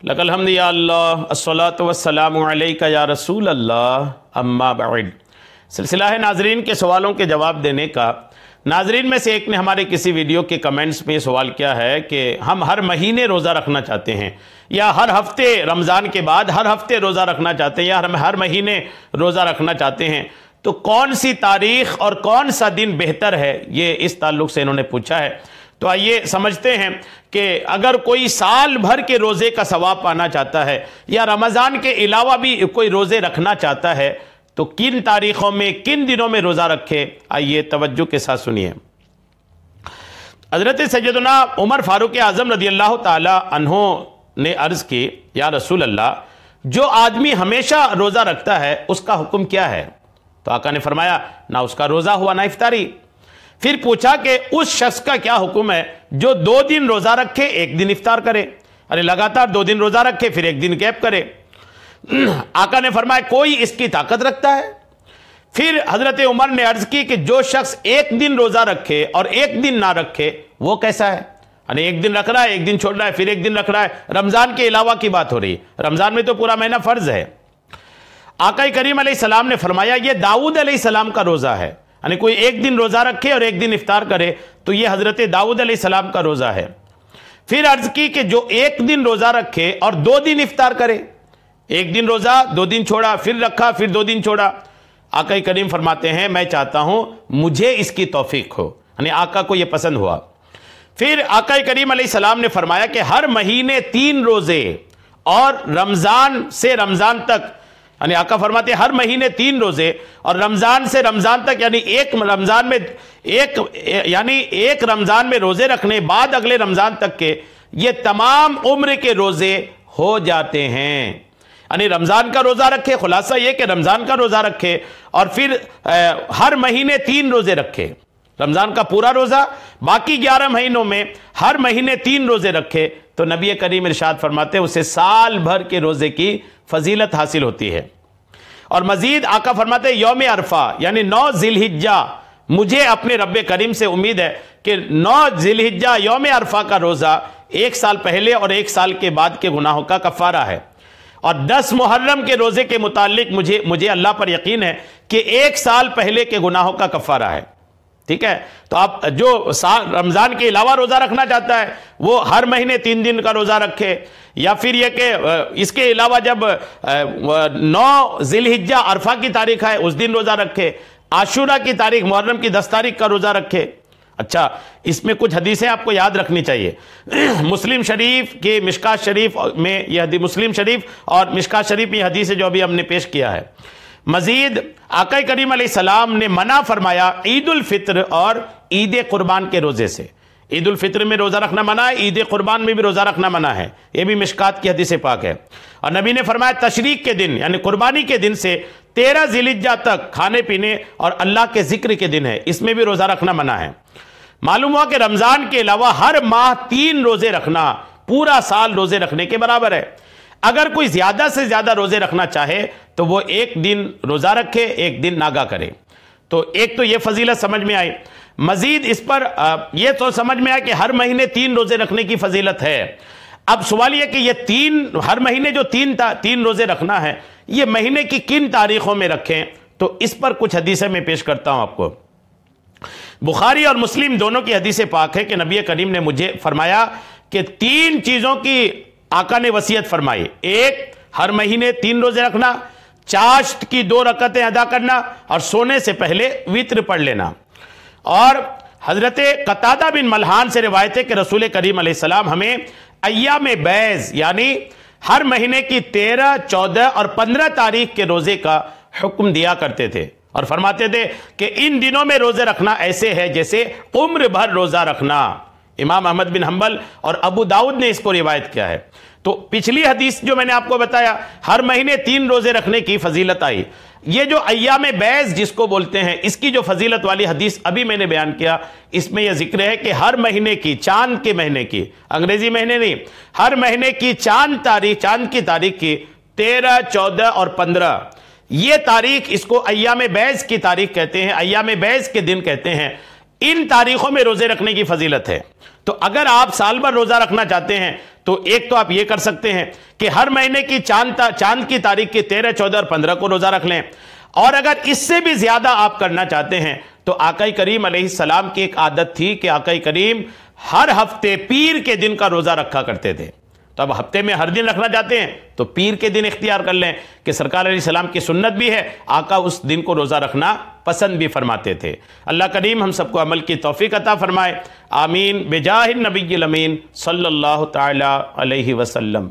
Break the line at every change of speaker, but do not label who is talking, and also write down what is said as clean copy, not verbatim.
लकल हम्दु या अल्लाह अस्सलातु वस्सलामु अलैका या रसूल अल्लाह अम्मा बअद। सिलसिला है नाजरीन के सवालों के जवाब देने का। नाजरीन में से एक ने हमारे किसी वीडियो के कमेंट्स में सवाल किया है कि हम हर महीने रोज़ा रखना चाहते हैं या हर हफ्ते रमज़ान के बाद हर हफ्ते रोज़ा रखना चाहते हैं या हम हर महीने रोज़ा रखना चाहते हैं, तो कौन सी तारीख़ और कौन सा दिन बेहतर है, ये इस ताल्लुक़ से इन्होंने पूछा है। तो आइए समझते हैं कि अगर कोई साल भर के रोज़े का सवाब पाना चाहता है या रमज़ान के अलावा भी कोई रोज़े रखना चाहता है तो किन तारीख़ों में किन दिनों में रोज़ा रखे। आइए तवज्जो के साथ सुनिए। हज़रत सैयदना उमर फ़ारूक आज़म रज़ियल्लाहु ताला अन्हो ने अर्ज़ की, या रसूल अल्लाह, जो आदमी हमेशा रोज़ा रखता है उसका हुक्म क्या है? तो आका ने फरमाया, ना उसका रोज़ा हुआ ना इफ्तारी। फिर पूछा कि उस शख्स का क्या हुक्म है जो 2 दिन रोज़ा रखे 1 दिन इफ्तार करे, अरे लगातार 2 दिन रोज़ा रखे फिर 1 दिन गैप करे। आका ने फरमाया, कोई इसकी ताकत रखता है? फिर हजरत उमर ने अर्ज की कि जो शख्स 1 दिन रोज़ा रखे और 1 दिन ना रखे वो कैसा है? अरे 1 दिन रख रहा है 1 दिन छोड़ रहा है फिर 1 दिन रख रहा है। रमज़ान के अलावा की बात हो रही है, रमज़ान में तो पूरा महीना फ़र्ज है। आका करीम अलैहिस्सलाम ने फरमाया, ये दाऊद अलैहिस्सलाम का रोज़ा है, यानी कोई 1 दिन रोज़ा रखे और 1 दिन इफ्तार करे तो ये हज़रत दाऊद अलैहिस्सलाम का रोज़ा है। फिर अर्ज़ की कि जो 1 दिन रोज़ा रखे और 2 दिन इफ्तार करे, 1 दिन रोज़ा 2 दिन छोड़ा फिर रखा फिर 2 दिन छोड़ा। आका करीम फरमाते हैं, मैं चाहता हूँ मुझे इसकी तौफीक हो, यानी आका को ये पसंद हुआ। फिर आका करीम अलैहिस्सलाम ने फरमाया कि हर महीने 3 रोज़े और रमज़ान से रमज़ान तक, यानी आका फरमाते हर महीने 3 रोज़े और रमज़ान से रमज़ान तक, यानी एक रमज़ान में रोज़े रखने बाद अगले रमज़ान तक के ये तमाम उम्र के रोज़े हो जाते हैं। यानी रमज़ान का रोज़ा रखे, खुलासा ये कि रमज़ान का रोज़ा रखे और फिर हर महीने 3 रोज़े रखे, रमज़ान का पूरा रोज़ा, बाकी 11 महीनों में हर महीने 3 रोज़े रखे तो नबी करीम इरशाद फरमाते हैं उसे साल भर के रोज़े की फजीलत हासिल होती है। और मजीद आका फरमाते हैं, यौम अरफा यानी 9 ज़िलहिज्जा, मुझे अपने रब्बे करीम से उम्मीद है कि 9 ज़िलहिज्जा यौम अरफा का रोज़ा 1 साल पहले और 1 साल के बाद के गुनाहों का कफ़ारा है। और 10 मुहर्रम के रोज़े के मुतालिक मुझे अल्लाह पर यकीन है कि 1 साल पहले के गुनाहों का कफ़ारा है। ठीक है, तो आप जो रमज़ान के अलावा रोज़ा रखना चाहता है वो हर महीने 3 दिन का रोज़ा रखे, या फिर यह कि इसके अलावा जब 9 ज़िलहिज्जा अरफा की तारीख है उस दिन रोज़ा रखे, आशूरा की तारीख मुहर्रम की 10 तारीख का रोज़ा रखे। अच्छा, इसमें कुछ हदीसें आपको याद रखनी चाहिए। मुस्लिम शरीफ के मिशकात शरीफ में यह हदीस, मुस्लिम शरीफ और मिशकात शरीफ में हदीस है जो अभी हमने पेश किया है। मजीद आका करीम अलैहिस्सलाम ने मना फरमाया ईद उल फित्र और ईद कुर्बान के रोज़े से। ईद उल फित्र में रोज़ा रखना मना है, ईद कुर्बान में भी रोज़ा रखना मना है, यह भी मिशकात की हदीस पाक है। और नबी ने फरमाया तशरीक के दिन यानी कुर्बानी के दिन से 13 ज़िलहिज्जा तक खाने पीने और अल्लाह के जिक्र के दिन है, इसमें भी रोज़ा रखना मना है। मालूम हुआ कि रमज़ान के अलावा हर माह 3 रोज़े रखना पूरा साल रोज़े रखने के बराबर है। अगर कोई ज़्यादा से ज़्यादा रोज़े रखना चाहे तो वो 1 दिन रोज़ा रखे 1 दिन नागा करे। तो एक तो ये फजीलत समझ में आई। मज़ीद इस पर यह तो समझ में आया कि हर महीने 3 रोज़े रखने की फजीलत है। अब सवाल यह कि ये हर महीने जो 3 रोज़े रखना है ये महीने की किन तारीख़ों में रखें, तो इस पर कुछ हदीसें मैं पेश करता हूँ आपको। बुखारी और मुस्लिम दोनों की हदीस पाक है कि नबी करीम ने मुझे फरमाया कि 3 चीज़ों की आका ने वसीयत फरमाई। 1, हर महीने 3 रोज़े रखना, चाश्त की 2 रकअतें अदा करना और सोने से पहले वित्र पढ़ लेना। और हज़रत कतादा बिन मल्हान से रिवायत है कि रसूल करीम अलैहिस्सलाम हमें अय्याम बैज़ यानी हर महीने की 13, 14 और 15 तारीख के रोज़े का हुक्म दिया करते थे और फरमाते थे कि इन दिनों में रोज़े रखना ऐसे है जैसे उम्र भर रोज़ा रखना। इमाम अहमद बिन हम्बल और अबू दाऊद ने इसको रिवायत किया है। तो पिछली हदीस जो मैंने आपको बताया हर महीने 3 रोज़े रखने की फजीलत आई। ये जो अय्याम बैज़ जिसको बोलते हैं इसकी जो फजीलत वाली हदीस अभी मैंने बयान किया, इसमें यह जिक्र है कि हर महीने की, चांद के महीने की, अंग्रेजी महीने नहीं, हर महीने की चांद की तारीख की 13, 14 और 15 ये तारीख, इसको अय्याम बैज़ की तारीख कहते हैं, अय्याम बैज़ के दिन कहते हैं। इन तारीखों में रोज़े रखने की फजीलत है। तो अगर आप साल भर रोजा रखना चाहते हैं तो एक तो आप ये कर सकते हैं कि हर महीने की चांद की तारीख की 13, 14 और 15 को रोजा रख लें। और अगर इससे भी ज्यादा आप करना चाहते हैं तो आका करीम अलैहिस्सलाम की एक आदत थी कि आका करीम हर हफ्ते पीर के दिन का रोजा रखा करते थे। तो अब हफ्ते में हर दिन रखना चाहते हैं तो पीर के दिन इख्तियार कर लें कि सरकार अलैहिस्सलाम की सुन्नत भी है, आका उस दिन को रोज़ा रखना पसंद भी फरमाते थे। अल्लाह करीम हम सबको अमल की तौफीक अता फरमाए। आमीन। बेजाहिन नबिय्यिल अमीन सल्लल्लाहु तआला अलैहि वसल्लम।